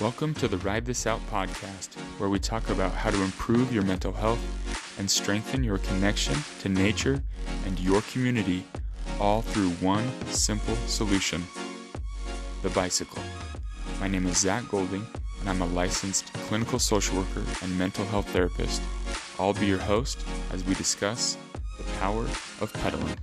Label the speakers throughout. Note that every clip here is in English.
Speaker 1: Welcome to the Ride This Out podcast, where we talk about how to improve your mental health and strengthen your connection to nature and your community, all through one simple solution: the bicycle. My name is Zach Golding, and I'm a licensed clinical social worker and mental health therapist. I'll be your host as we discuss the power of pedaling.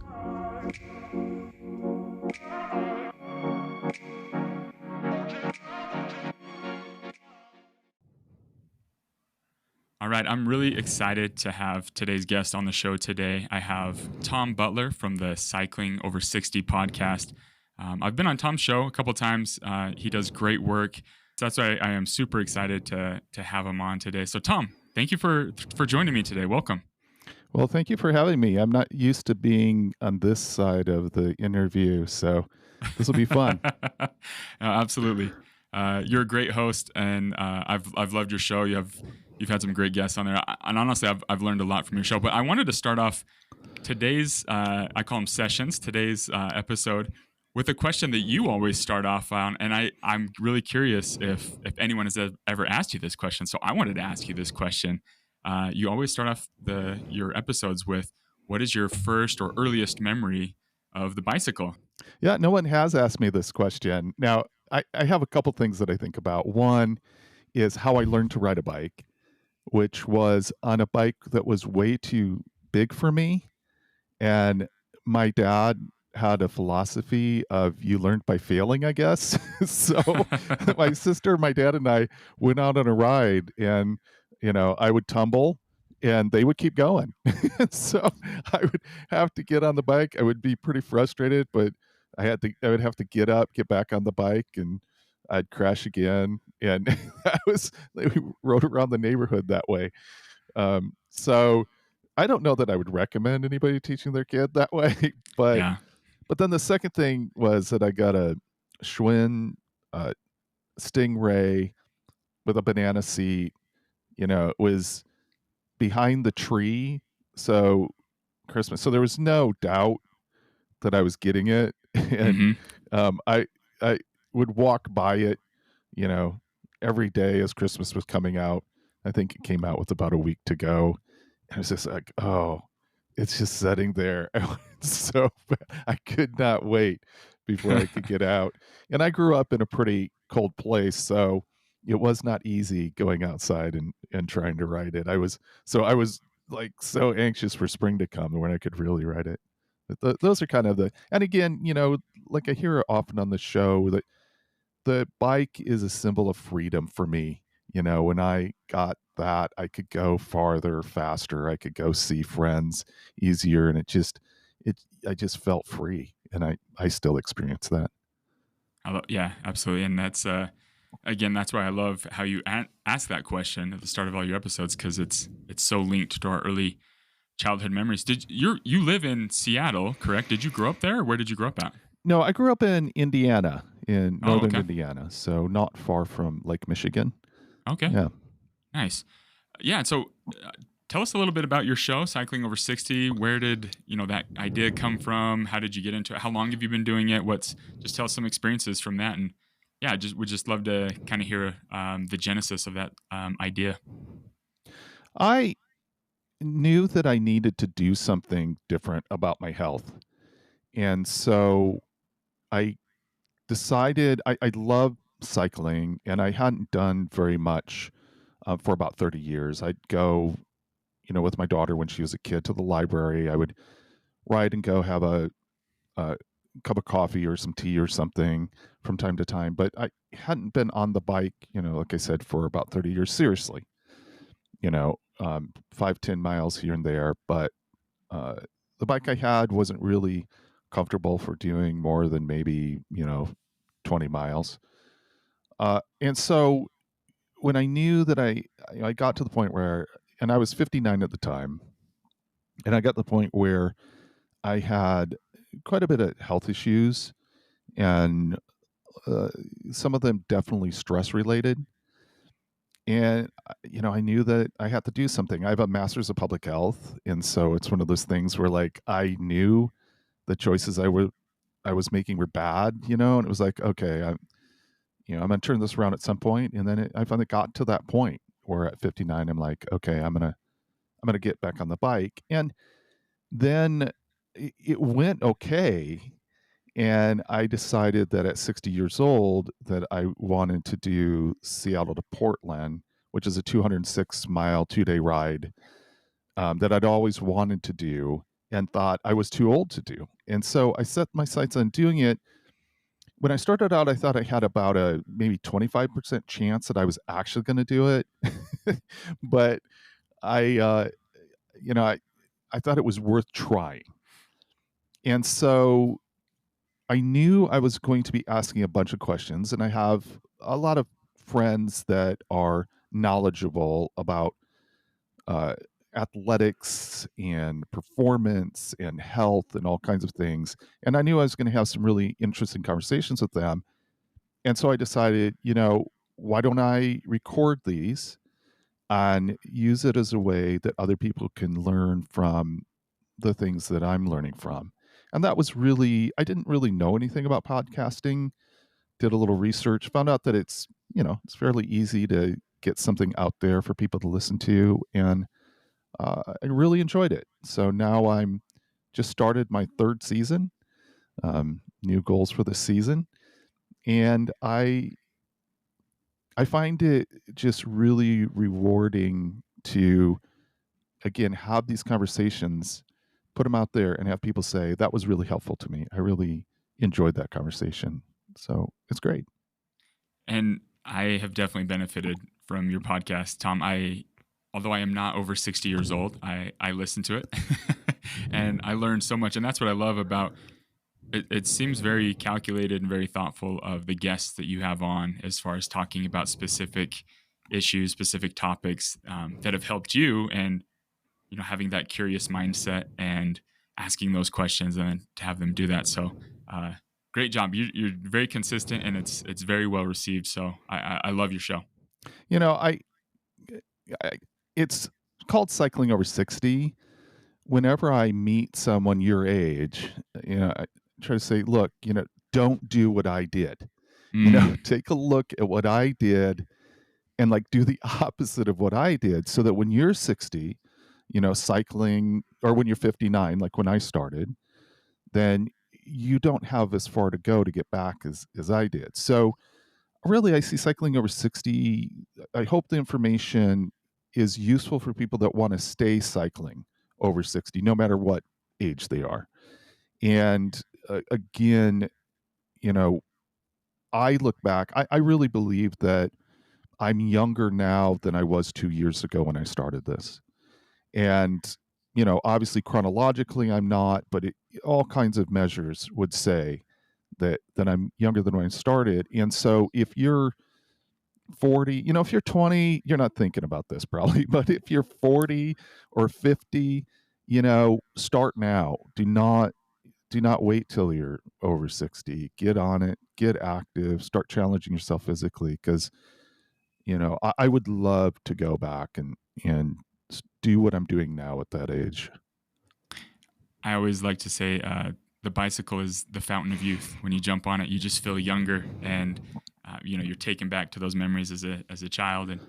Speaker 1: All right, I'm really excited to have today's guest on the show today. I have Tom Butler from the Cycling Over 60 podcast. I've been on Tom's show a couple times. He does great work. So that's why I am super excited to have him on today. So Tom, thank you for joining me today. Welcome.
Speaker 2: Well, thank you for having me. I'm not used to being on this side of the interview, so this will be fun.
Speaker 1: Absolutely. You're a great host, and I've loved your show. You've had some great guests on there, and honestly, I've learned a lot from your show. But I wanted to start off today's I call them sessions. Today's episode with a question that you always start off on, and I'm really curious if anyone has ever asked you this question. So I wanted to ask you this question. You always start off your episodes with, what is your first or earliest memory of the bicycle?
Speaker 2: Yeah, no one has asked me this question. Now, I have a couple things that I think about. One is how I learned to ride a bike, which was on a bike that was way too big for me. And my dad had a philosophy of you learned by failing, I guess. So my sister, my dad, and I went out on a ride, and I would tumble and they would keep going. So I would have to get on the bike. I would be pretty frustrated, but I would have to get up, get back on the bike, and I'd crash again. And we rode around the neighborhood that way. So I don't know that I would recommend anybody teaching their kid that way, but
Speaker 1: Yeah.
Speaker 2: But then the second thing was that I got a Schwinn Stingray with a banana seat. It was behind the tree, so Christmas. So there was no doubt that I was getting it, and I would walk by it, every day as Christmas was coming out. I think it came out with about a week to go. And it was just like, oh, it's just sitting there. So I could not wait before I could get out. And I grew up in a pretty cold place, so it was not easy going outside and trying to ride it. I was like so anxious for spring to come when I could really ride it. But those are kind of and again, like I hear often on the show, that the bike is a symbol of freedom for me. When I got that, I could go farther, faster. I could go see friends easier, and I just felt free, and I still experience that.
Speaker 1: Yeah, absolutely. And that's again, that's why I love how you ask that question at the start of all your episodes, because it's so linked to our early childhood memories. You live in Seattle, correct? Did you grow up there, or where did you grow up at?
Speaker 2: No, I grew up in Indiana, in northern Indiana, so not far from Lake Michigan.
Speaker 1: Okay.
Speaker 2: Yeah.
Speaker 1: Nice. Yeah. So tell us a little bit about your show, Cycling Over 60. Where did, that idea come from? How did you get into it? How long have you been doing it? Just tell us some experiences from that. And yeah, would just love to kind of hear the genesis of that idea.
Speaker 2: I knew that I needed to do something different about my health. And so I decided I love cycling, and I hadn't done very much for about 30 years. I'd go, with my daughter when she was a kid, to the library. I would ride and go have a cup of coffee or some tea or something from time to time. But I hadn't been on the bike, like I said, for about 30 years, seriously, 5-10 miles here and there. But the bike I had wasn't really comfortable for doing more than maybe, 20 miles. And so when I knew that I got to the point where, and I was 59 at the time, and I got to the point where I had quite a bit of health issues, and some of them definitely stress related. And, I knew that I had to do something. I have a master's of public health. And so it's one of those things where, like, I knew the choices I was making were bad, and it was like, okay, I'm going to turn this around at some point. And then I finally got to that point where at 59, I'm like, okay, I'm going to get back on the bike. And then it went okay. And I decided that at 60 years old that I wanted to do Seattle to Portland, which is a 206-mile 2-day ride that I'd always wanted to do and thought I was too old to do. And so I set my sights on doing it. When I started out, I thought I had about a maybe 25% chance that I was actually going to do it. But I, you know, I thought it was worth trying. And so I knew I was going to be asking a bunch of questions, and I have a lot of friends that are knowledgeable about uh, athletics and performance and health and all kinds of things. And I knew I was going to have some really interesting conversations with them. And so I decided, why don't I record these and use it as a way that other people can learn from the things that I'm learning from. And that was really, I didn't really know anything about podcasting, did a little research, found out that it's fairly easy to get something out there for people to listen to. And I really enjoyed it. So now I'm just started my third season, new goals for the season. And I find it just really rewarding to, again, have these conversations, put them out there, and have people say, that was really helpful to me. I really enjoyed that conversation. So it's great.
Speaker 1: And I have definitely benefited from your podcast, Tom. Although I am not over 60 years old, I listen to it and I learned so much. And that's what I love about it. It seems very calculated and very thoughtful of the guests that you have on as far as talking about specific issues, specific topics that have helped you, and having that curious mindset and asking those questions and then to have them do that. So uh, great job. You're very consistent and it's very well received. So I love your show.
Speaker 2: You know, I it's called cycling over 60. Whenever I meet someone your age, I try to say, look, don't do what I did.
Speaker 1: Mm,
Speaker 2: Take a look at what I did and like do the opposite of what I did so that when you're 60, cycling, or when you're 59, like when I started, then you don't have as far to go to get back as I did. So really, I see cycling over 60. I hope the information is useful for people that want to stay cycling over 60, no matter what age they are. And again, you know, I look back, I really believe that I'm younger now than I was 2 years ago when I started this. And, obviously chronologically I'm not, but all kinds of measures would say that I'm younger than when I started. And so if you're 40, if you're 20, you're not thinking about this probably, but if you're 40 or 50, start now. Do not wait till you're over 60. Get on it, get active, start challenging yourself physically because I would love to go back and do what I'm doing now at that age.
Speaker 1: I always like to say the bicycle is the fountain of youth. When you jump on it, you just feel younger, and you're taken back to those memories as a child. And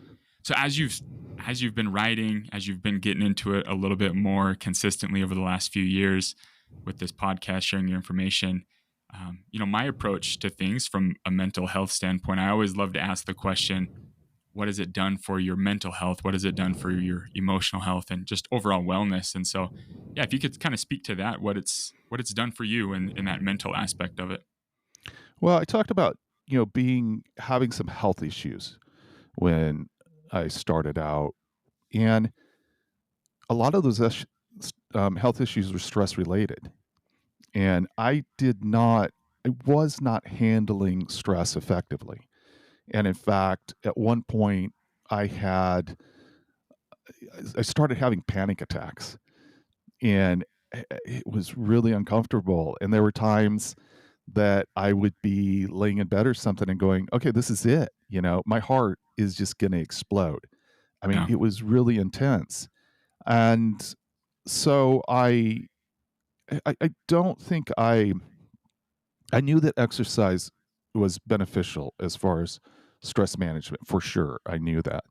Speaker 1: so as you've been writing, as you've been getting into it a little bit more consistently over the last few years with this podcast, sharing your information, my approach to things from a mental health standpoint, I always love to ask the question, what has it done for your mental health? What has it done for your emotional health and just overall wellness? And so, yeah, if you could kind of speak to that, what it's done for you in that mental aspect of it.
Speaker 2: Well, I talked about, having some health issues when I started out. And a lot of those health issues were stress related. And I was not handling stress effectively. And in fact, at one point, I had, I started having panic attacks, and it was really uncomfortable. And there were times that I would be laying in bed or something and going, okay, this is it. My heart is just going to explode. I mean,
Speaker 1: Yeah.
Speaker 2: it was really intense. And so I don't think I knew that exercise was beneficial as far as stress management for sure. I knew that.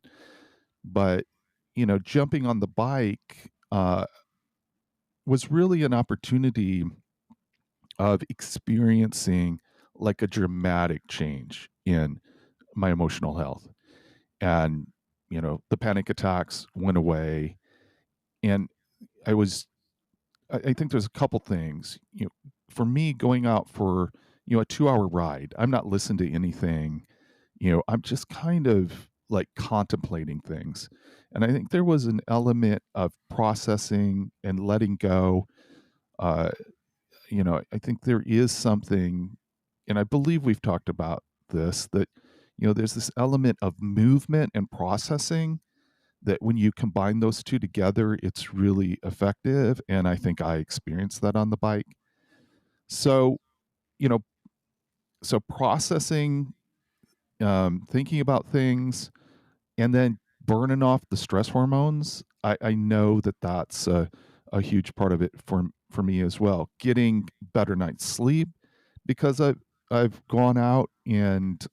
Speaker 2: But, jumping on the bike was really an opportunity of experiencing like a dramatic change in my emotional health. And, the panic attacks went away. And I was, I think there's a couple things, for me going out for, a 2 hour ride, I'm not listening to anything, I'm just kind of like contemplating things. And I think there was an element of processing and letting go. Uh, I think there is something, and I believe we've talked about this, that, there's this element of movement and processing that when you combine those two together, it's really effective. And I think I experienced that on the bike. So, you know, so processing, thinking about things, and then burning off the stress hormones. I know that that's a huge part of it for me as well. Getting better night's sleep because I've gone out and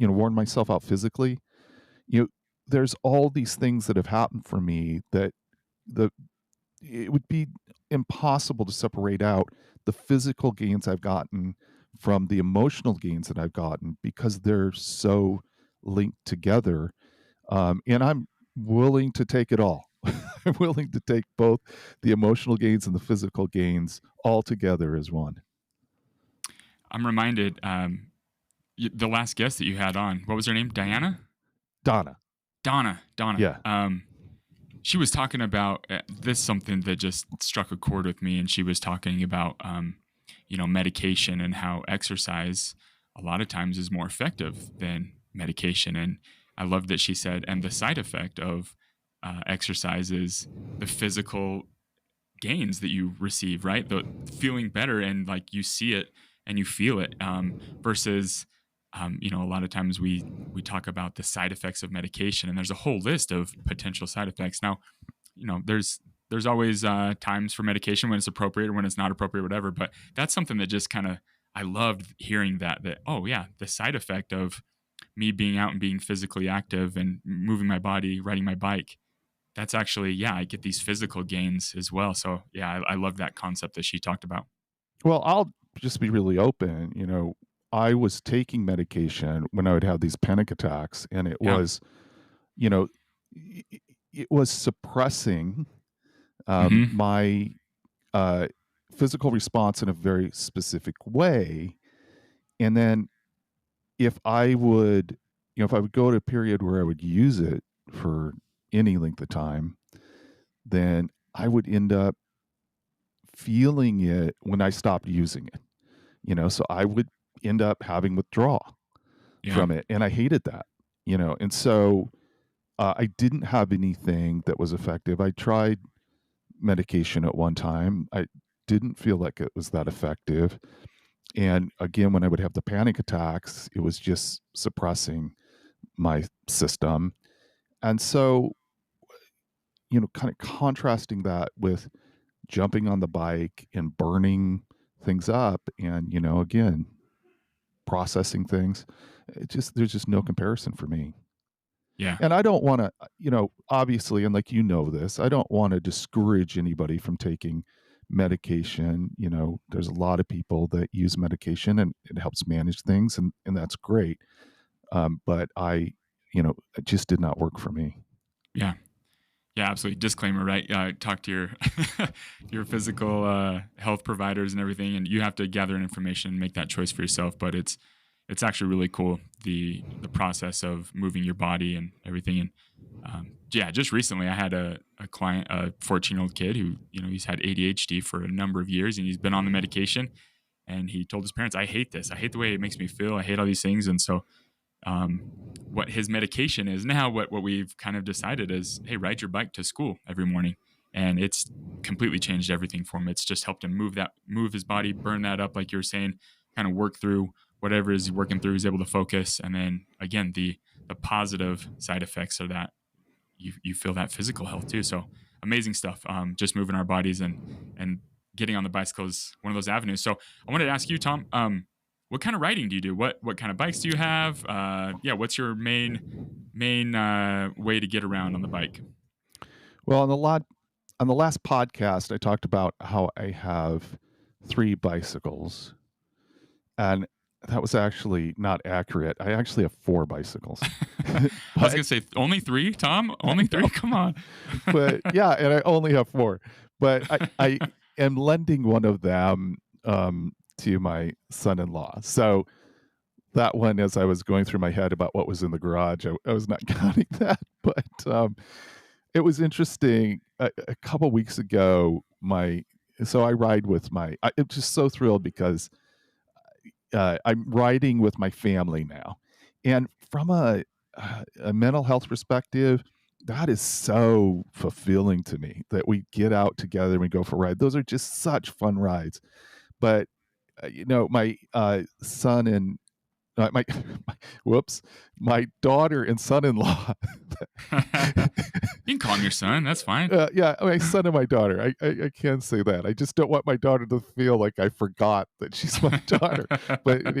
Speaker 2: worn myself out physically. You know, there's all these things that have happened for me that the it would be impossible to separate out the physical gains I've gotten from the emotional gains that I've gotten because they're so linked together. And I'm willing to take it all. I'm willing to take both the emotional gains and the physical gains all together as one.
Speaker 1: I'm reminded the last guest that you had on. What was her name? Diana?
Speaker 2: Donna.
Speaker 1: Donna. Donna.
Speaker 2: Yeah.
Speaker 1: She was talking about this something that just struck a chord with me, and she was talking about medication and how exercise a lot of times is more effective than medication. And I love that she said, and the side effect of exercise is the physical gains that you receive, right? The feeling better and like you see it and you feel it versus a lot of times we talk about the side effects of medication, and there's a whole list of potential side effects. Now, there's always times for medication when it's appropriate or when it's not appropriate, whatever. But that's something that just kind of I loved hearing that oh yeah, the side effect of me being out and being physically active and moving my body, riding my bike. That's actually yeah, I get these physical gains as well. So yeah, I love that concept that she talked about.
Speaker 2: Well, I'll just be really open. I was taking medication when I would have these panic attacks, and it
Speaker 1: Yeah.
Speaker 2: was, you know, i- i- it was suppressing
Speaker 1: Hmm.
Speaker 2: my uh, physical response in a very specific way. And then if I would, if I would go to a period where I would use it for any length of time, then I would end up feeling it when I stopped using it. So I would end up having withdrawal
Speaker 1: Yeah.
Speaker 2: from it, and I hated that. And so I didn't have anything that was effective. I tried medication at one time. I didn't feel like it was that effective. And again, when I would have the panic attacks, it was just suppressing my system. And so, kind of contrasting that with jumping on the bike and burning things up and, again, processing things, there's just no comparison for me.
Speaker 1: Yeah.
Speaker 2: And I don't want to, obviously, and like this, I don't want to discourage anybody from taking medication. There's a lot of people that use medication and it helps manage things, and that's great. But it just did not work for me.
Speaker 1: Yeah. Yeah, absolutely. Disclaimer, right? Talk to your your physical health providers and everything, and you have to gather information and make that choice for yourself. But it's actually really cool the process of moving your body and everything. And yeah, just recently I had a client, a 14-year-old kid who he's had ADHD for a number of years, and he's been on the medication. And he told his parents, "I hate this. I hate the way it makes me feel. I hate all these things." And so um, what his medication is now, what we've kind of decided is, hey, ride your bike to school every morning, and it's completely changed everything for him. It's just helped him move his body, burn that up, like you were saying, kind of work through whatever is working through. He's able to focus, and then again, the positive side effects are that you feel that physical health too. So amazing stuff. Just moving our bodies and getting on the bicycle is one of those avenues. So I wanted to ask you, Tom. what kind of riding do you do? What kind of bikes do you have? Yeah, what's your main way to get around on the bike?
Speaker 2: Well, on the last podcast, I talked about how I have 3 bicycles, and that was actually not accurate. I actually have 4 bicycles.
Speaker 1: I was
Speaker 2: But
Speaker 1: gonna say only three, Tom.
Speaker 2: I
Speaker 1: Only three?
Speaker 2: know,
Speaker 1: Come on.
Speaker 2: but yeah, and I only have 4. But I am lending one of them, to my son-in-law. So that one, as I was going through my head about what was in the garage, I was not counting that, but, it was interesting. A couple weeks ago, my so I ride with I'm just so thrilled because I'm riding with my family now, and from a mental health perspective, that is so fulfilling to me that we get out together and we go for a ride. Those are just such fun rides. But my son and my whoops, my daughter and son-in-law.
Speaker 1: You can call him your son. That's fine.
Speaker 2: Yeah, my son and my daughter. I can say that. I just don't want my daughter to feel like I forgot that she's my daughter. But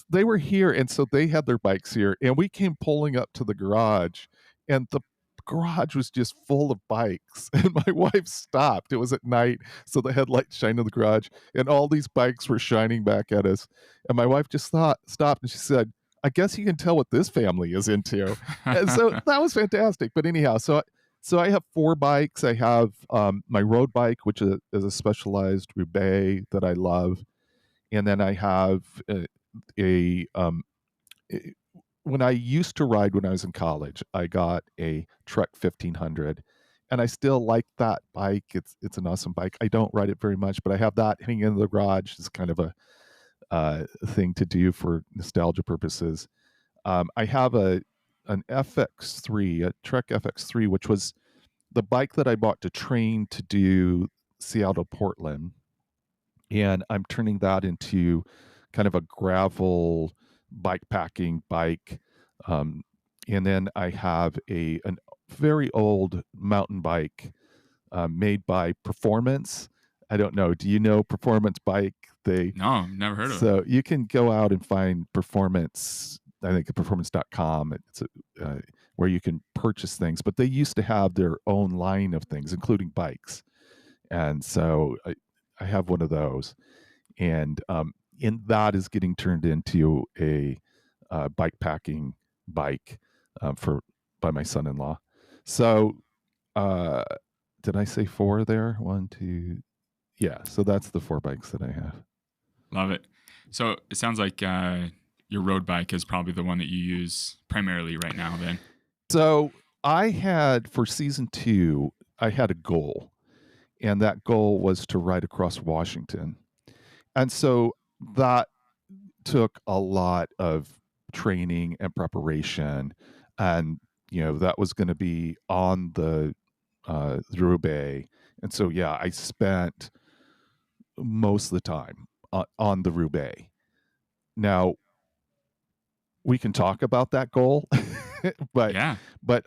Speaker 2: they were here, and so they had their bikes here, and we came pulling up to the garage, and the garage was just full of bikes. And my wife stopped. It was at night, so the headlights shined in the garage, and all these bikes were shining back at us. And my wife just stopped, and she said, "I guess you can tell what this family is into." And so that was fantastic. But anyhow, so I have 4 bikes. I have my road bike, which is a specialized Roubaix that I love, and then I have a eh, when I used to ride when I was in college, I got a Trek 1500, and I still like that bike. It's an awesome bike. I don't ride it very much, but I have that hanging in the garage. It's kind of a thing to do for nostalgia purposes. I have an FX3, a Trek FX3, which was the bike that I bought to train to do Seattle Portland, and I'm turning that into kind of a gravel bike packing bike. Um, and then I have an very old mountain bike made by Performance. I don't know. Do you know Performance Bike? They
Speaker 1: No, never heard of it.
Speaker 2: So you can go out and find Performance. I think at performance.com. It's where you can purchase things, but they used to have their own line of things, including bikes. And so I have one of those, and that is getting turned into a bike packing bike for by my son-in-law. So uh, did I say 4 there? 1, 2. Yeah. So that's the 4 bikes that I have.
Speaker 1: Love it. So it sounds like your road bike is probably the one that you use primarily right now. Then.
Speaker 2: So I had for season 2, I had a goal, and that goal was to ride across Washington. And so that took a lot of training and preparation, and that was going to be on the Roubaix. And so yeah, I spent most of the time on the Roubaix. Now we can talk about that goal, but
Speaker 1: Yeah.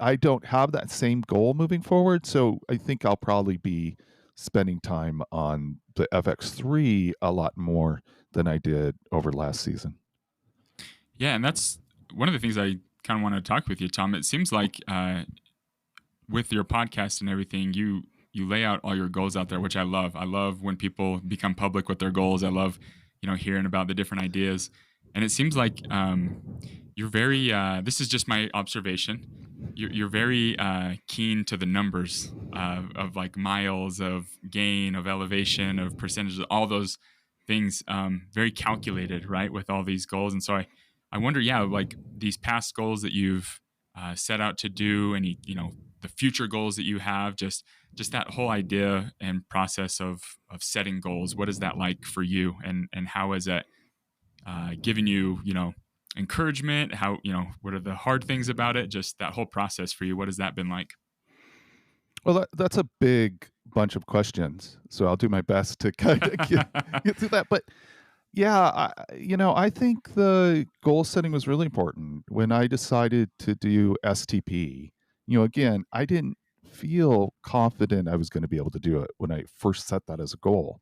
Speaker 2: I don't have that same goal moving forward. So I think I'll probably be spending time on the FX3 a lot more than I did over last season.
Speaker 1: Yeah, and that's one of the things I kind of want to talk with you, Tom. It seems like with your podcast and everything, you lay out all your goals out there, which I love. I love when people become public with their goals. I love hearing about the different ideas, and it seems like you're very. This is just my observation. You're very keen to the numbers of like miles of gain, of elevation, of percentages, all those things. Very calculated, right, with all these goals, and so I wonder, yeah, like these past goals that you've set out to do, any the future goals that you have, just that whole idea and process of setting goals. What is that like for you, and how is that giving you encouragement? How what are the hard things about it? Just that whole process for you. What has that been like?
Speaker 2: Well, that's a big bunch of questions, so I'll do my best to kind of get through that. But yeah, I think the goal setting was really important when I decided to do STP. Again, I didn't feel confident I was going to be able to do it when I first set that as a goal.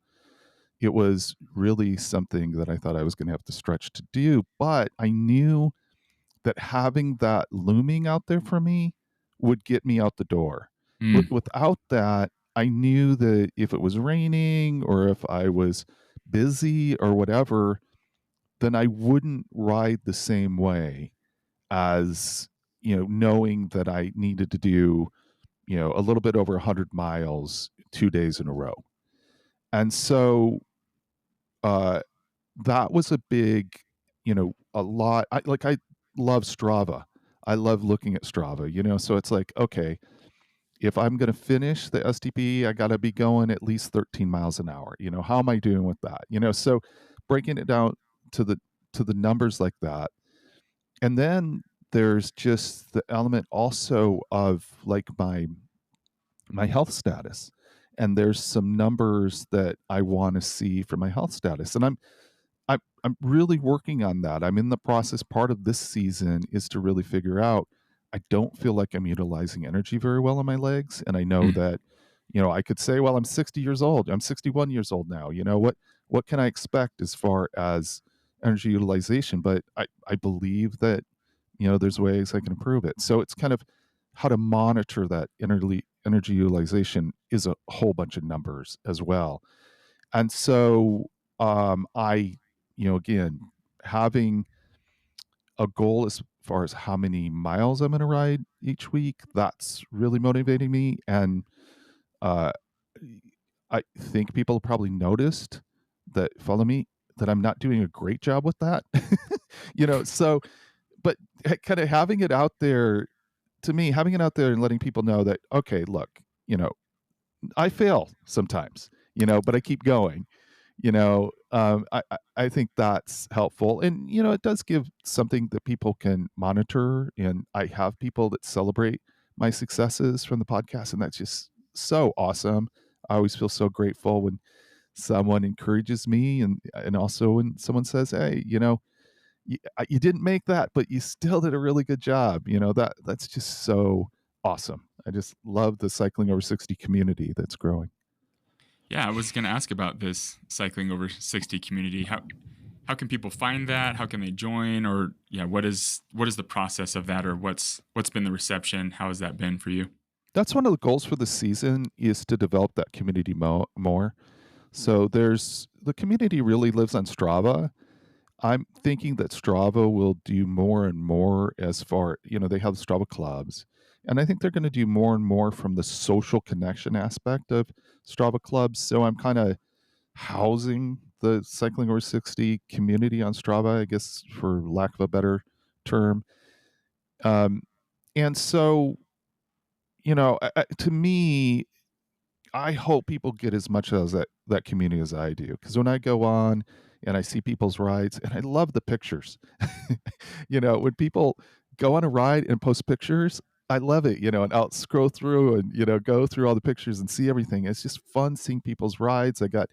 Speaker 2: it was really something that I thought I was going to have to stretch to do. But I knew that having that looming out there for me would get me out the door.
Speaker 1: Mm,
Speaker 2: Without that, I knew that if it was raining or if I was busy or whatever, then I wouldn't ride the same way as, knowing that I needed to do, a little bit over 100 miles 2 days in a row. And so uh, that was a big, a lot. I love Strava. I love looking at Strava, so it's like, okay, if I'm going to finish the STP, I got to be going at least 13 miles an hour. How am I doing with that? So breaking it down to the numbers like that. And then there's just the element also of like my health status. And there's some numbers that I want to see for my health status. And I'm really working on that. I'm in the process. Part of this season is to really figure out. I don't feel like I'm utilizing energy very well in my legs, and I know
Speaker 1: mm,
Speaker 2: that, I could say, well, I'm 60 years old. I'm 61 years old now. What can I expect as far as energy utilization? But I believe that, there's ways I can improve it. So it's kind of how to monitor that energy utilization is a whole bunch of numbers as well. And so I, again, having a goal as far as how many miles I'm going to ride each week, that's really motivating me. And uh, I think people probably noticed that follow me that I'm not doing a great job with that. So, but kind of having it out there to me, having it out there and letting people know that, okay, look, I fail sometimes, but I keep going. I think that's helpful, and it does give something that people can monitor. And I have people that celebrate my successes from the podcast, and that's just so awesome. I always feel so grateful when someone encourages me, and also when someone says, "Hey, you didn't make that, but you still did a really good job." That's just so awesome. I just love the Cycling Over 60 community that's growing.
Speaker 1: yeah, I was going to ask about this cycling over 60 community. How can people find that? How can they join? Or yeah, what is the process of that? Or what's been the reception? How has that been for you?
Speaker 2: That's one of the goals for the season is to develop that community more. So there's the community really lives on Strava. I'm thinking that Strava will do more and more as far, they have Strava clubs. And I think they're going to do more and more from the social connection aspect of Strava clubs. So I'm kind of housing the Cycling Over 60 community on Strava, I guess, for lack of a better term. Um, and so, to me, I hope people get as much as that community as I do. Because when I go on and I see people's rides, and I love the pictures, when people go on a ride and post pictures, I love it. And I'll scroll through and go through all the pictures and see everything. It's just fun seeing people's rides. I got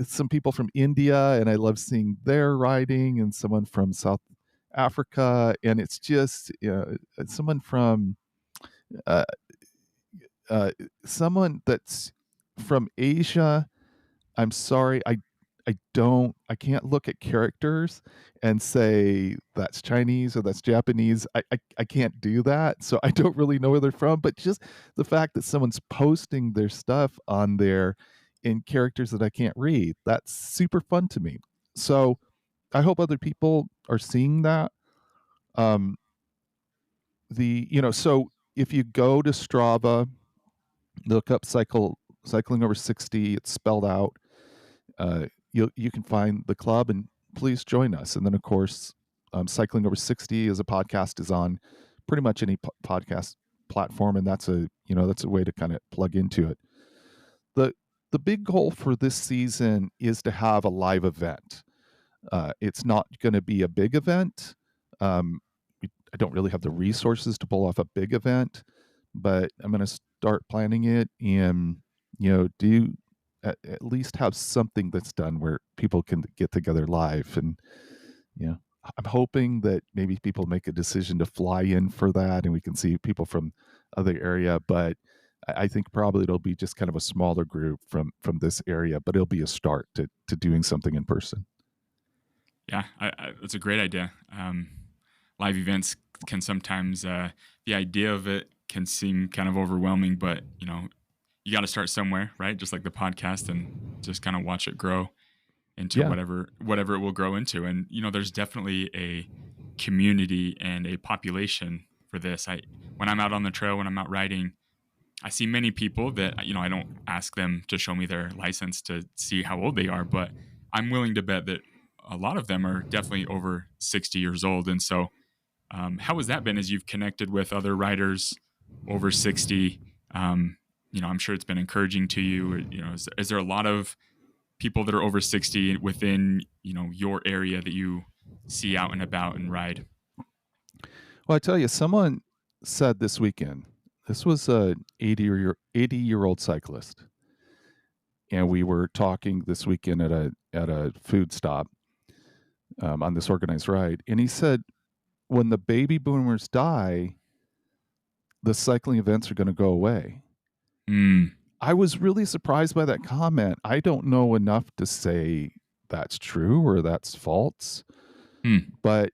Speaker 2: some people from India, and I love seeing their riding, and someone from South Africa, and it's just someone from uh, uh, someone that's from Asia. I'm sorry, I can't look at characters and say that's Chinese or that's Japanese. I can't do that. So I don't really know where they're from. But just the fact that someone's posting their stuff on there in characters that I can't read, that's super fun to me. So I hope other people are seeing that. Um so if you go to Strava, look up cycling over 60, it's spelled out. You can find the club and please join us. And then, of course, Cycling Over 60 as a podcast is on pretty much any podcast platform, and that's a way to kind of plug into it. the The big goal for this season is to have a live event. It's not going to be a big event. Um, I don't really have the resources to pull off a big event, but I'm going to start planning it and do at least have something that's done where people can get together live. And you know I'm hoping that maybe people make a decision to fly in for that and we can see people from other area. But I think probably it'll be just kind of a smaller group from this area, but it'll be a start to doing something in person.
Speaker 1: Yeah, that's a great idea. Live events can sometimes, the idea of it can seem kind of overwhelming, but you got to start somewhere, right? Just like the podcast, and just kind of watch it grow into
Speaker 2: Yeah.
Speaker 1: whatever it will grow into. And there's definitely a community and a population for this. I When I'm out on the trail, when I'm out riding, I see many people that I don't ask them to show me their license to see how old they are, but I'm willing to bet that a lot of them are definitely over 60 years old. And so, how has that been as you've connected with other riders over 60? I'm sure it's been encouraging to you. Is there a lot of people that are over 60 within your area that you see out and about and ride?
Speaker 2: Well, I tell you, someone said this weekend, this was a 80-year-old cyclist, and we were talking this weekend at a food stop on this organized ride, and he said, when the baby boomers die, the cycling events are going to go away.
Speaker 1: Mm,
Speaker 2: I was really surprised by that comment. I don't know enough to say that's true or that's false,
Speaker 1: mm,
Speaker 2: but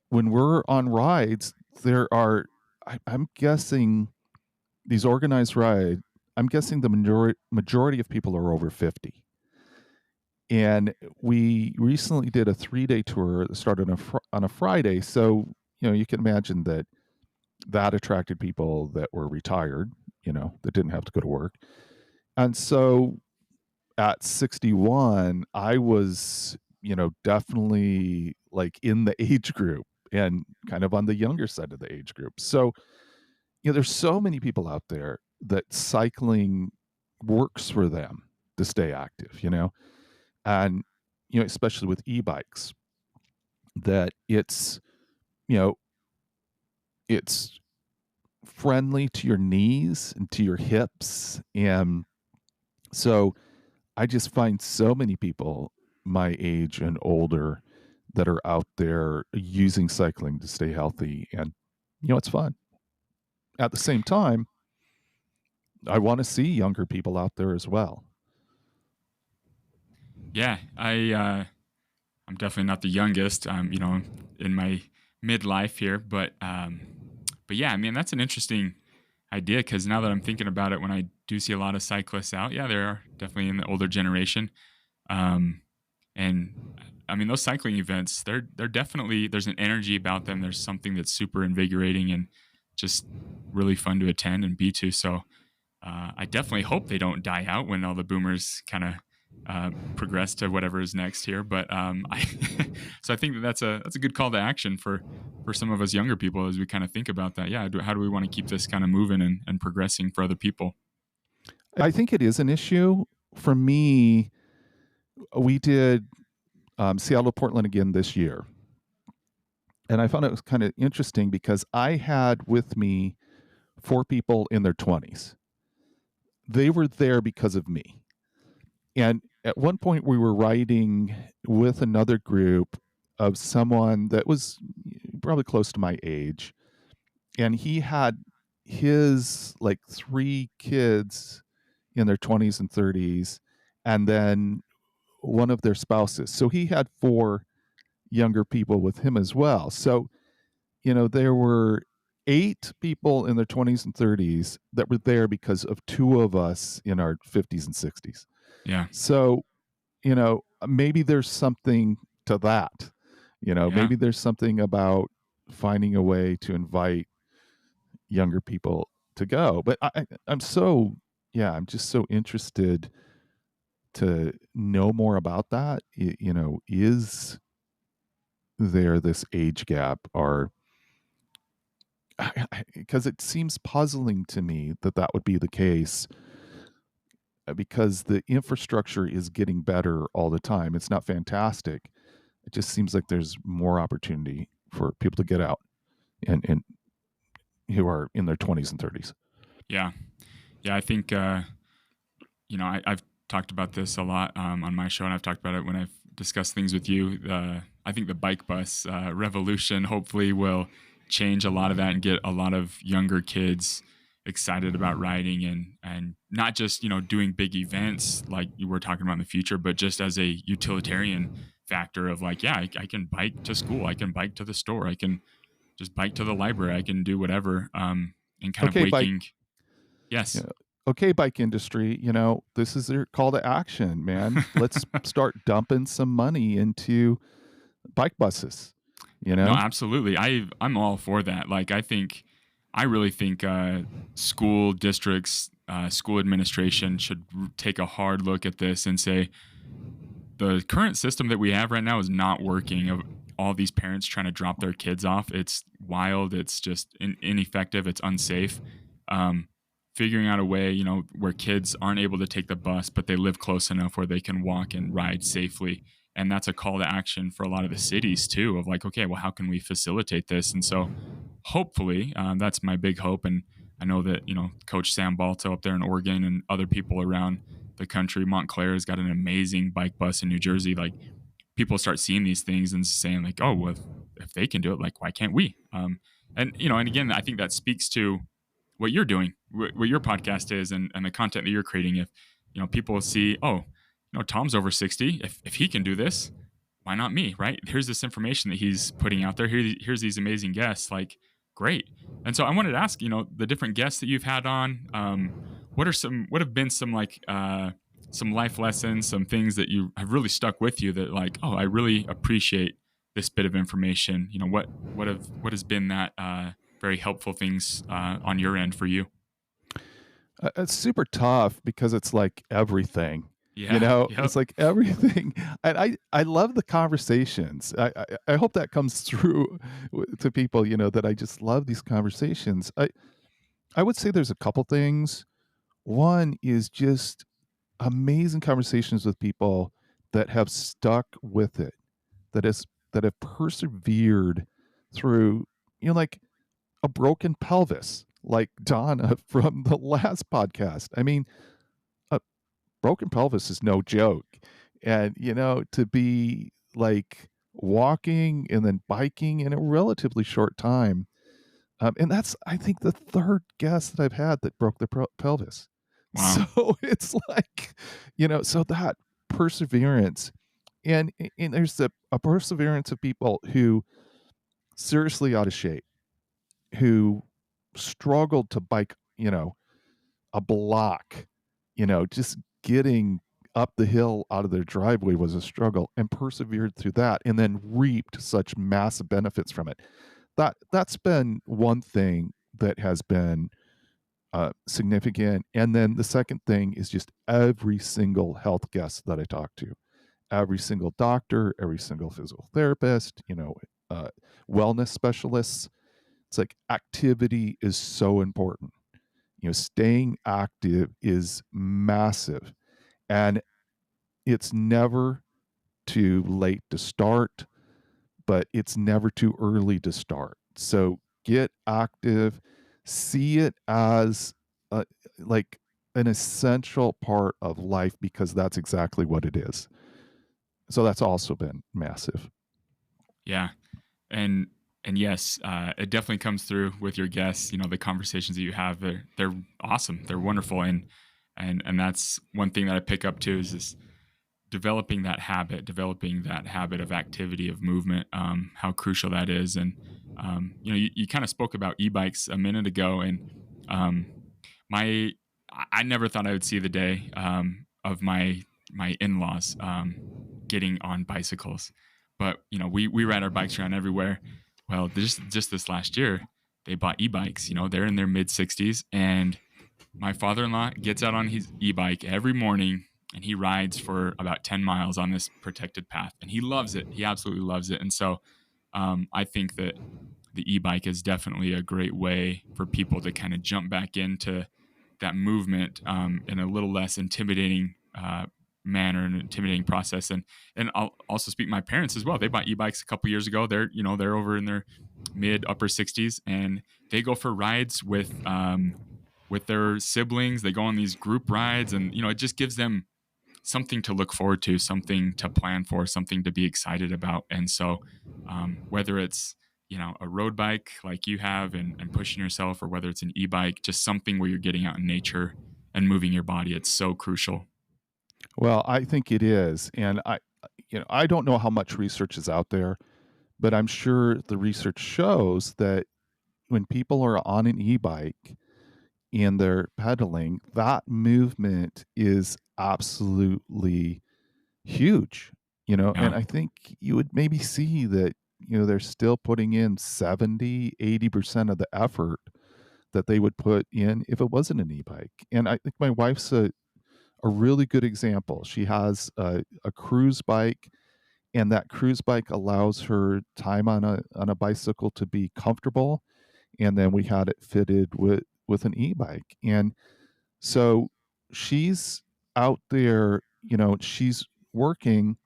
Speaker 2: when we're on rides, there are, I'm guessing these organized ride, I'm guessing the majority of people are over 50. And we recently did a 3-day tour that started on a Friday. So, you can imagine that attracted people that were retired, that didn't have to go to work. And so at 61, I was, definitely like in the age group and kind of on the younger side of the age group. So, there's so many people out there that cycling works for them to stay active, and, especially with e-bikes, that you know, it's friendly to your knees and to your hips. And so I just find so many people my age and older that are out there using cycling to stay healthy. And, it's fun. At the same time, I want to see younger people out there as well.
Speaker 1: yeah, I'm definitely not the youngest. In my midlife here, but yeah, I mean that's an interesting idea because now that I'm thinking about it, when I do see a lot of cyclists out, yeah, there are definitely in the older generation. Um, and I mean those cycling events, they're definitely there's an energy about them. There's something that's super invigorating and just really fun to attend and be to. So I definitely hope they don't die out when all the boomers kind of progress to whatever is next here. But so I think that's a good call to action for some of us younger people as we kind of think about that. Yeah, how do we want to keep this kind of moving and progressing for other people?
Speaker 2: I think it is an issue. For me, we did Seattle, Portland again this year. And I found it was kind of interesting because I had with me 4 people in their 20s. They were there because of me. And at one point, we were riding with another group of someone that was probably close to my age. And he had his like 3 kids in their 20s and 30s, and then one of their spouses. So he had 4 younger people with him as well. So, there were 8 people in their 20s and 30s that were there because of 2 of us in our 50s and 60s.
Speaker 1: Yeah,
Speaker 2: So, maybe there's something to that.
Speaker 1: yeah,
Speaker 2: Maybe there's something about finding a way to invite younger people to go. But I'm so, yeah, I'm just so interested to know more about that. Is there this age gap, or because it seems puzzling to me that that would be the case, because the infrastructure is getting better all the time. It's not fantastic. It just seems like there's more opportunity for people to get out and who are in their 20s and 30s.
Speaker 1: yeah, yeah. I think I've talked about this a lot on my show, and I've talked about it when I've discussed things with you. I think the bike bus revolution hopefully will change a lot of that and get a lot of younger kids excited about riding, and not just, doing big events like you were talking about in the future, but just as a utilitarian factor of like, yeah, I can bike to school, I can bike to the store, I can just bike to the library, I can do whatever. And kind of
Speaker 2: Okay, bike.
Speaker 1: waking.
Speaker 2: You
Speaker 1: Yes.
Speaker 2: know, okay, bike industry. This is your call to action, man. Let's start dumping some money into bike buses. You
Speaker 1: No,
Speaker 2: know.
Speaker 1: absolutely. I'm all for that. Like, I really think school districts, school administration should take a hard look at this and say the current system that we have right now is not working. Of all these parents trying to drop their kids off, it's wild. It's just ineffective. It's unsafe. Um, Figuring out a way, where kids aren't able to take the bus, but they live close enough where they can walk and ride safely. And that's a call to action for a lot of the cities too. Of like, okay, well, how can we facilitate this? And so, hopefully, that's my big hope. And I know that Coach Sam Balto up there in Oregon and other people around the country. Montclair has got an amazing bike bus in New Jersey. Like, people start seeing these things and saying like, oh, well, if they can do it, like, why can't we? And again, I think that speaks to what you're doing, what your podcast is, and the content that you're creating. If people see, oh, Tom's over 60, if he can do this, why not me? Right? Here's this information that he's putting out there. Here's these amazing guests. Like, great. And so I wanted to ask, the different guests that you've had on. What have been some like some life lessons, some things that you have really stuck with you that like, oh, I really appreciate this bit of information. What has been that very helpful things on your end for you?
Speaker 2: It's super tough because it's like everything.
Speaker 1: Yeah. Yep.
Speaker 2: It's like everything, and I love the conversations. I hope that comes through to people. That I just love these conversations. I would say there's a couple things. One is just amazing conversations with people that have stuck with it, that have persevered through, like a broken pelvis, like Donna from the last podcast. I mean, a broken pelvis is no joke. And, to be like walking and then biking in a relatively short time. And that's, I think, the third guest that I've had that broke their pelvis.
Speaker 1: Wow.
Speaker 2: So it's like, so that perseverance, and there's a perseverance of people who seriously out of shape, who struggled to bike, a block, just getting up the hill out of their driveway was a struggle, and persevered through that and then reaped such massive benefits from it. That's been one thing that has been significant. And then the second thing is just every single health guest that I talk to, every single doctor, every single physical therapist, uh, wellness specialists. It's like activity is so important. Staying active is massive, and it's never too late to start, but it's never too early to start. So get active, see it as like an essential part of life, because that's exactly what it is. So that's also been massive.
Speaker 1: Yeah. And yes, it definitely comes through with your guests. The conversations that you have, they're awesome. They're wonderful. And that's one thing that I pick up too, is this developing that habit of activity, of movement, how crucial that is. And you kind of spoke about e-bikes a minute ago, and um, my I never thought I would see the day of my in-laws getting on bicycles, but we ride our bikes around everywhere. Well, just this last year, they bought e-bikes. They're in their mid 60s, and my father-in-law gets out on his e-bike every morning, and he rides for about 10 miles on this protected path, and he loves it. He absolutely loves it. And so I think that the e-bike is definitely a great way for people to kind of jump back into that movement in a little less intimidating manner and intimidating process. And I'll also speak to my parents as well. They bought e-bikes a couple years ago. They're over in their mid upper 60s, and they go for rides with their siblings. They go on these group rides, and it just gives them something to look forward to, something to plan for, something to be excited about. And so whether it's a road bike like you have and pushing yourself, or whether it's an e-bike, just something where you're getting out in nature and moving your body. It's so crucial.
Speaker 2: Well, I think it is, and I don't know how much research is out there, but I'm sure the research shows that when people are on an e-bike and they're pedaling, that movement is absolutely huge, and
Speaker 1: Yeah.
Speaker 2: I think you would maybe see that, they're still putting in 70-80% of the effort that they would put in if it wasn't an e-bike. And I think my wife's a really good example. She has a cruise bike, and that cruise bike allows her time on a bicycle to be comfortable. And then we had it fitted with an e-bike, and so she's out there. She's working.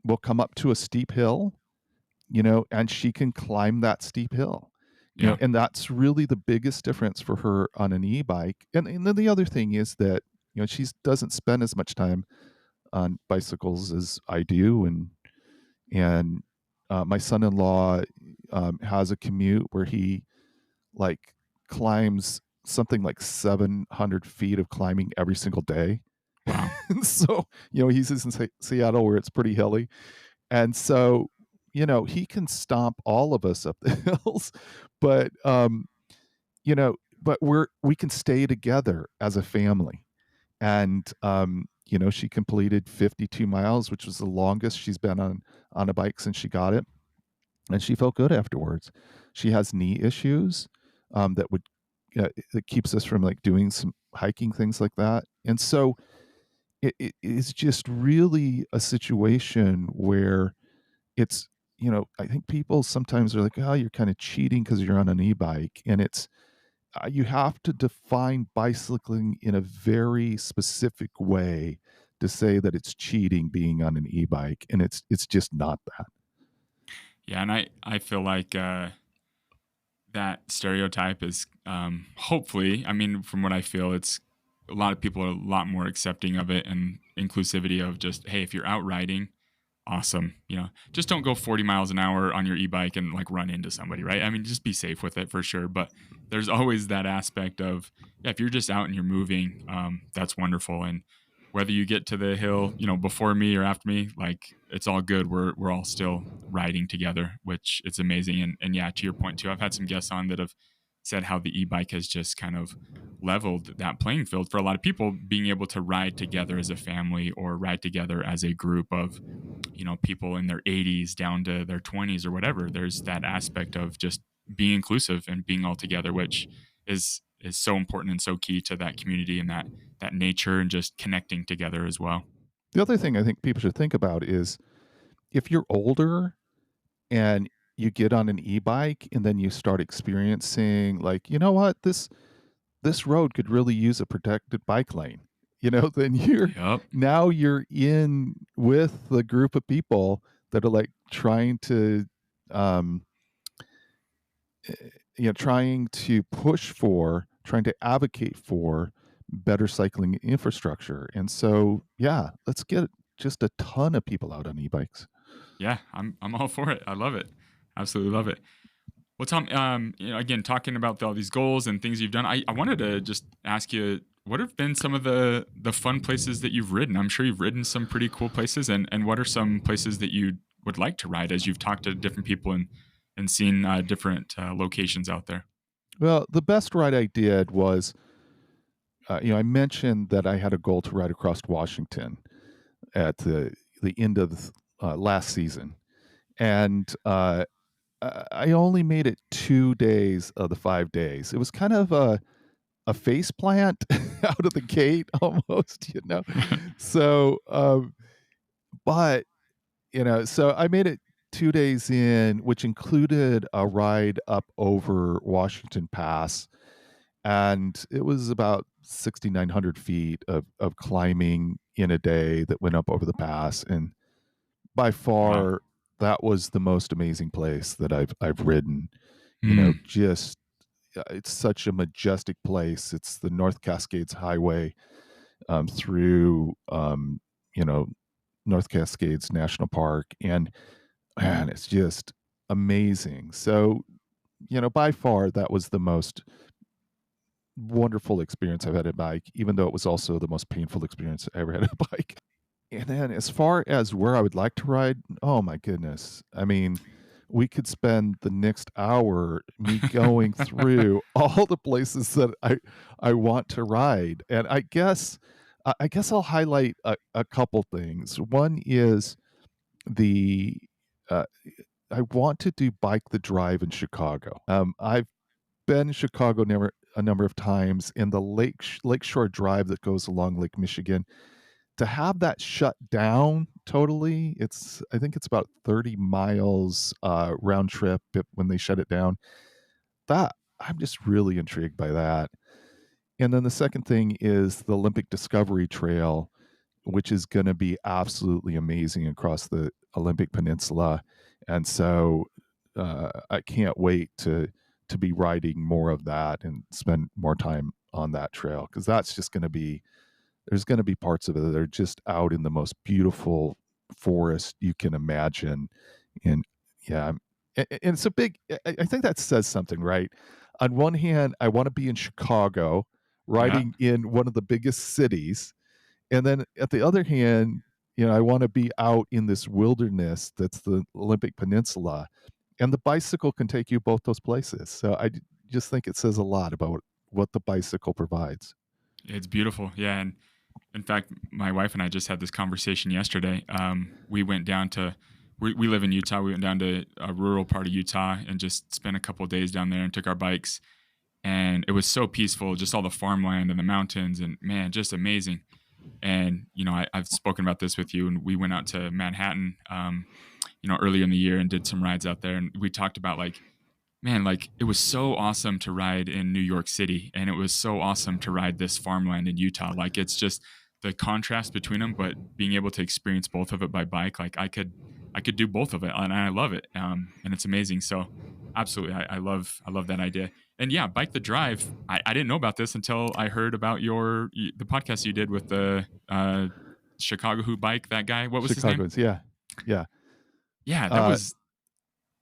Speaker 2: Will come up to a steep hill, and she can climb that steep hill.
Speaker 1: Yeah.
Speaker 2: And that's really the biggest difference for her on an e-bike. And then the other thing is that she doesn't spend as much time on bicycles as I do, and my son-in-law has a commute where he like climbs something like 700 feet of climbing every single day.
Speaker 1: Wow.
Speaker 2: And so he's in Seattle where it's pretty hilly, and so he can stomp all of us up the hills, but you know but we can stay together as a family. And she completed 52 miles, which was the longest she's been on a bike since she got it, and she felt good afterwards. She has knee issues that would that keeps us from like doing some hiking, things like that. And so it is just really a situation where it's I think people sometimes are like, oh, you're kind of cheating because you're on an e-bike, and it's you have to define bicycling in a very specific way to say that it's cheating being on an e-bike, and it's just not that.
Speaker 1: Yeah. And I feel like that stereotype is hopefully, I mean, from what I feel, it's a lot of people are a lot more accepting of it, and inclusivity of just, hey, if you're out riding, awesome. Just don't go 40 miles an hour on your e-bike and like run into somebody, right? I mean, just be safe with it for sure. But there's always that aspect of, yeah, if you're just out and you're moving, that's wonderful. And whether you get to the hill, before me or after me, like it's all good. We're all still riding together, which it's amazing. And yeah, to your point too, I've had some guests on that have said how the e-bike has just kind of leveled that playing field for a lot of people, being able to ride together as a family or ride together as a group of people in their 80s down to their 20s or whatever. There's that aspect of just being inclusive and being all together, which is so important and so key to that community and that nature and just connecting together as well.
Speaker 2: The other thing I think people should think about is if you're older and you get on an e-bike and then you start experiencing like, you know what, this road could really use a protected bike lane. Then
Speaker 1: Yep.
Speaker 2: you're in with the group of people that are like um eh, trying to advocate for better cycling infrastructure. And so, yeah, let's get just a ton of people out on e-bikes.
Speaker 1: Yeah, I'm all for it. I love it. Absolutely love it. Well, Tom, again, talking about all these goals and things you've done, I wanted to just ask you, what have been some of the fun places that you've ridden? I'm sure you've ridden some pretty cool places, and what are some places that you would like to ride as you've talked to different people and seen different locations out there?
Speaker 2: Well, the best ride I did was, I mentioned that I had a goal to ride across Washington at the end of last season, and I only made it 2 days of the 5 days. It was kind of a face plant out of the gate almost. So, but so I made it 2 days in, which included a ride up over Washington Pass, and it was about 6,900 feet of climbing in a day that went up over the pass. And by
Speaker 1: Wow.
Speaker 2: far, that was the most amazing place that I've ridden.
Speaker 1: Mm,
Speaker 2: Just it's such a majestic place. It's the North Cascades Highway through you know North Cascades National Park, and man, it's just amazing. So, by far that was the most wonderful experience I've had a bike, even though it was also the most painful experience I ever had a bike. And then as far as where I would like to ride, oh my goodness. I mean, we could spend the next hour me going through all the places that I want to ride. And I guess I'll highlight a couple things. One is the uh, I want to do Bike the Drive in Chicago. I've been in Chicago never a number of times, in the Lakeshore Drive that goes along Lake Michigan. To have that shut down totally, I think it's about 30 miles round trip when they shut it down. That I'm just really intrigued by that. And then the second thing is the Olympic Discovery Trail, which is going to be absolutely amazing across the Olympic Peninsula. And so I can't wait to be riding more of that and spend more time on that trail, because that's just going to be there's going to be parts of it that are just out in the most beautiful forest you can imagine. And yeah, and it's a big. I think that says something, right? On one hand, I want to be in Chicago,
Speaker 1: Yeah,
Speaker 2: riding in one of the biggest cities, and then at the other hand, I want to be out in this wilderness that's the Olympic Peninsula, and the bicycle can take you both those places. So just think it says a lot about what the bicycle provides.
Speaker 1: it's beautiful. Yeah, and in fact, my wife and I just had this conversation yesterday. We went down to we live in Utah. We went down to a rural part of Utah and just spent a couple of days down there and took our bikes. And it was so peaceful, just all the farmland and the mountains, and man, just amazing. And I've spoken about this with you, and we went out to Manhattan, earlier in the year and did some rides out there, and we talked about like, man, like it was so awesome to ride in New York City, and it was so awesome to ride this farmland in Utah. Like it's just the contrast between them, but being able to experience both of it by bike, like I could do both of it, and I love it. And it's amazing. So absolutely, I love that idea. And yeah, Bike the Drive. I didn't know about this until I heard about the podcast you did with the Chicago Who Bike, that guy. What was his name?
Speaker 2: Chicagoans, yeah, yeah.
Speaker 1: Yeah, that
Speaker 2: Uh,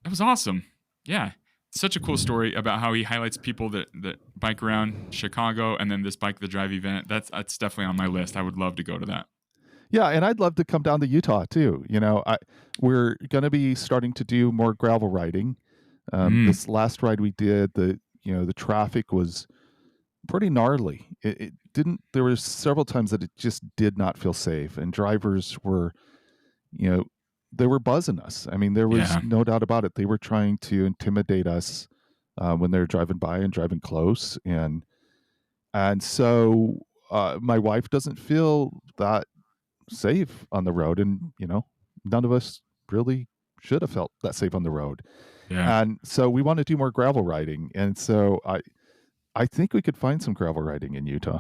Speaker 1: was awesome. Yeah. Such a cool story about how he highlights people that bike around Chicago, and then this Bike the Drive event. That's definitely on my list. I would love to go to that.
Speaker 2: yeah, and I'd love to come down to Utah too. We're going to be starting to do more gravel riding.
Speaker 1: Mm,
Speaker 2: This last ride we did, the traffic was pretty gnarly. It didn't. There were several times that it just did not feel safe, and drivers were, you know, they were buzzing us. I mean, there was
Speaker 1: yeah.
Speaker 2: no doubt about it. They were trying to intimidate us when they were driving by and driving close, and so my wife doesn't feel that safe on the road, and none of us really should have felt that safe on the road.
Speaker 1: Yeah.
Speaker 2: And so we want to do more gravel riding, and so I think we could find some gravel riding in Utah.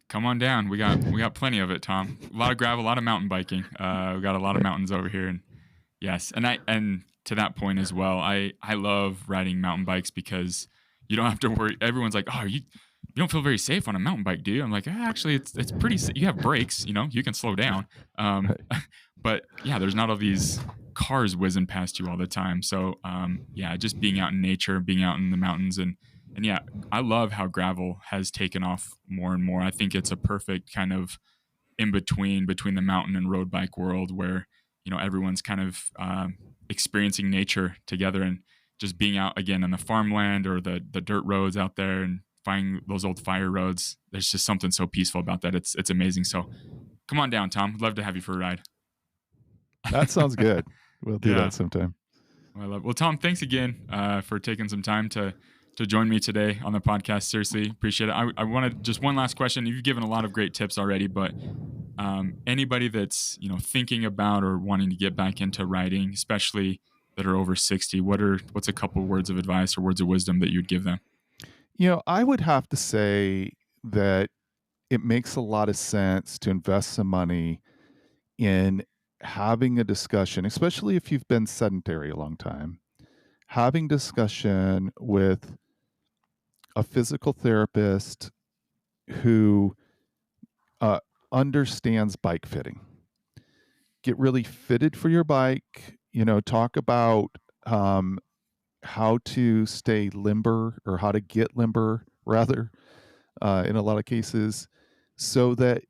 Speaker 1: Come on down. We got plenty of it, Tom. A lot of gravel, a lot of mountain biking. We got a lot of mountains over here, and yes, and to that point as well, I love riding mountain bikes because you don't have to worry. Everyone's like, "Oh, you don't feel very safe on a mountain bike, do you?" I'm like, actually, it's pretty. You have brakes, you can slow down. Um,
Speaker 2: Right.
Speaker 1: but yeah, there's not all these cars whizzing past you all the time. So yeah, just being out in nature, being out in the mountains, and yeah, I love how gravel has taken off more and more. I think it's a perfect kind of in between the mountain and road bike world where everyone's kind of experiencing nature together and just being out again on the farmland or the dirt roads out there and finding those old fire roads. There's just something so peaceful about that. It's amazing. So come on down, Tom. Love to have you for a ride.
Speaker 2: That sounds good. We'll do
Speaker 1: Yeah.
Speaker 2: that sometime.
Speaker 1: Well, Tom, thanks again for taking some time to join me today on the podcast. Seriously, appreciate it. I wanted just one last question. You've given a lot of great tips already, but anybody that's thinking about or wanting to get back into writing, especially that are over 60, what's a couple words of advice or words of wisdom that you'd give them?
Speaker 2: I would have to say that it makes a lot of sense to invest some money in having a discussion, especially if you've been sedentary a long time, having discussion with a physical therapist who uh, understands bike fitting. Get really fitted for your bike. Talk about um, how to stay limber or how to get limber rather, in a lot of cases, so that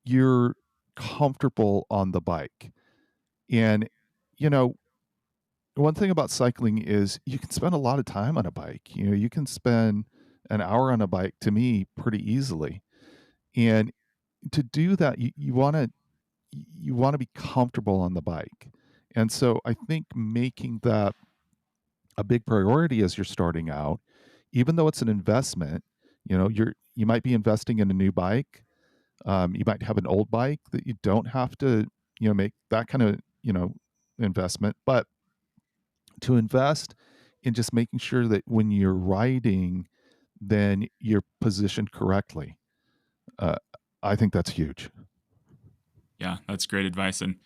Speaker 2: you're comfortable on the bike. And, you know, one thing about cycling is you can spend a lot of time on a bike. You know, you can spend an hour on a bike to me pretty easily. And to do that, you want to be comfortable on the bike. And so I think making that a big priority as you're starting out, even though it's an investment, you might be investing in a new bike. You might have an old bike that you don't have to, make that kind of, investment, but to invest in just making sure that when you're riding, then you're positioned correctly. Uh, I think that's huge.
Speaker 1: Yeah, that's great advice. And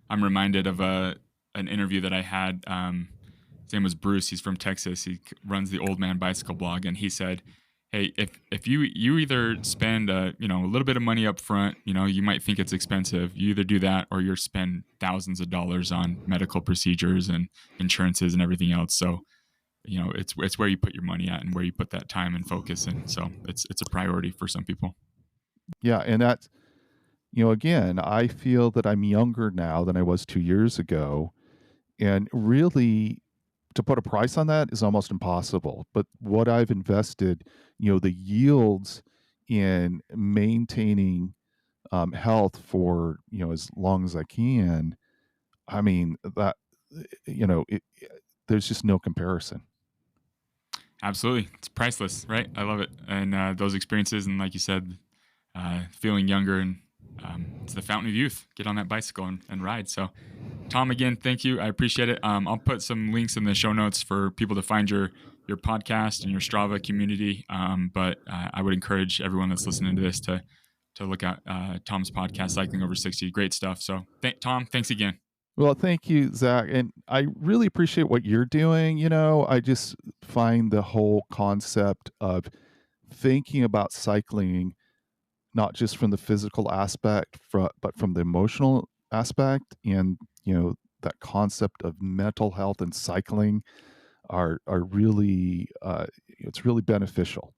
Speaker 1: I'm reminded of an interview that I had. His name was Bruce. He's from Texas. He runs the Old Man Bicycle blog, and he said, "Hey, if you either spend a little bit of money up front, you might think it's expensive. You either do that, or you spend thousands of dollars on medical procedures and insurances and everything else. So it's where you put your money at and where you put that time and focus in. So it's a priority for some people."
Speaker 2: Yeah, and that's, again, I feel that I'm younger now than I was 2 years ago, and really to put a price on that is almost impossible. But what I've invested, the yields in maintaining health for as long as I can. I mean that there's just no comparison.
Speaker 1: Absolutely, it's priceless, right? I love it, and those experiences, and like you said, feeling younger, and it's the fountain of youth. Get on that bicycle and ride. So, Tom, again, thank you. I appreciate it. I'll put some links in the show notes for people to find your podcast and your Strava community. But I would encourage everyone that's listening to this to look at Tom's podcast, Cycling Over 60. Great stuff. So, Tom, thanks again.
Speaker 2: Well, thank you, Zach, and I really appreciate what you're doing. I just find the whole concept of thinking about cycling not just from the physical aspect, but from the emotional aspect, and that concept of mental health and cycling are really it's really beneficial.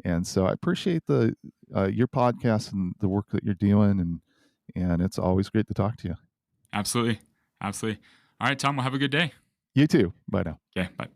Speaker 2: And so I appreciate the your podcast and the work that you're doing, and it's always great to talk to you.
Speaker 1: Absolutely. Absolutely. All right, Tom, well, have a good day.
Speaker 2: You too. Bye now.
Speaker 1: Okay, bye.